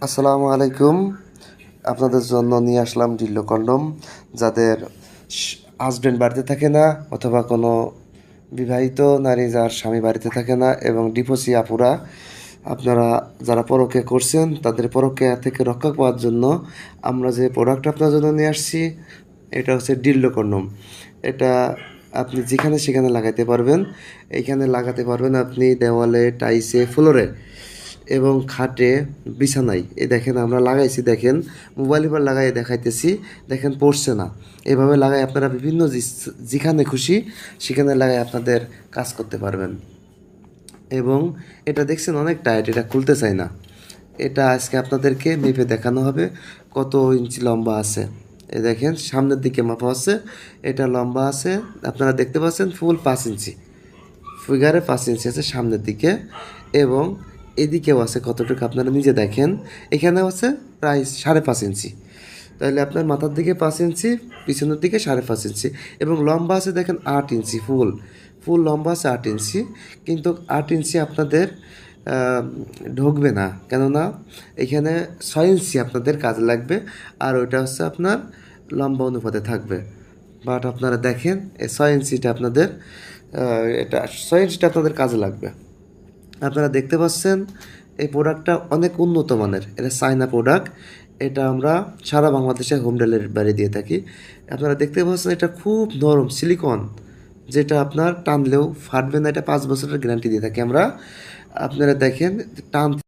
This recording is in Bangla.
আসসালামু আলাইকুম। আপনাদের জন্য নিয়ে আসলাম ডিল্লো কন্ডম। যাদের হাজব্যান্ড বাড়িতে থাকে না অথবা কোনো বিবাহিত নারী যার স্বামী বাড়িতে থাকে না এবং ডিভোর্সি আপুরা আপনারা যারা পরকীয়া করছেন তাদের পরকীয়া থেকে রক্ষা পাওয়ার জন্য আমরা যে প্রোডাক্ট আপনার জন্য নিয়ে আসছি এটা হচ্ছে ডিল্লো কন্ডম। এটা আপনি যেখানে সেখানে লাগাইতে পারবেন। এইখানে লাগাতে পারবেন আপনি দেওয়ালে, টাইলসে, ফ্লোরে এবং খাটে, বিছানায়। এই দেখেন আমরা লাগাইছি, দেখেন মোবাইল এবার লাগাই দেখাইতেছি, দেখেন পড়ছে না। এভাবে লাগাই আপনারা বিভিন্ন যেখানে খুশি সেখানে লাগাই আপনাদের কাজ করতে পারবেন। এবং এটা দেখছেন অনেক টাইট, এটা খুলতে চাই না। এটা আজকে আপনাদেরকে মেপে দেখানো হবে কত ইঞ্চি লম্বা আছে। এই দেখেন সামনের দিকে মাপা আছে, এটা লম্বা আছে আপনারা দেখতে পাচ্ছেন ফুল 5 ইঞ্চি, ফিগারে 5 ইঞ্চি আছে সামনের দিকে এবং এদিকেও আছে কতটুকু আপনারা নিজে দেখেন। এখানেও আছে প্রায় 5.5 ইঞ্চি। তাহলে আপনার মাথার দিকে 5 ইঞ্চি, পিছনের দিকে 5.5 ইঞ্চি এবং লম্বা আছে দেখেন 8 ইঞ্চি। ফুল ফুল লম্বা আছে 8 ইঞ্চি, কিন্তু 8 ইঞ্চি আপনাদের ঢুকবে না, কেননা এখানে 6 ইঞ্চি আপনাদের কাজে লাগবে আর ওইটা হচ্ছে আপনার লম্বা অনুপাতে থাকবে। বাট আপনারা দেখেন এই 6 ইঞ্চিটা আপনাদের এটা 6 ইঞ্চিটা আপনাদের কাজে লাগবে। আপনারা দেখতে পাচ্ছেন এই প্রোডাক্টটা অনেক উন্নত মানের, এটা চায়না প্রোডাক্ট। এটা আমরা সারা বাংলাদেশে হোম ডেলিভারি দিয়ে থাকি। আপনারা দেখতে পাচ্ছেন এটা খুব নরম সিলিকন, যেটা আপনার টানলেও ফাটবে না। এটা 5 বছরের গ্যারান্টি দিয়ে থাকি আমরা। আপনারা দেখেন টান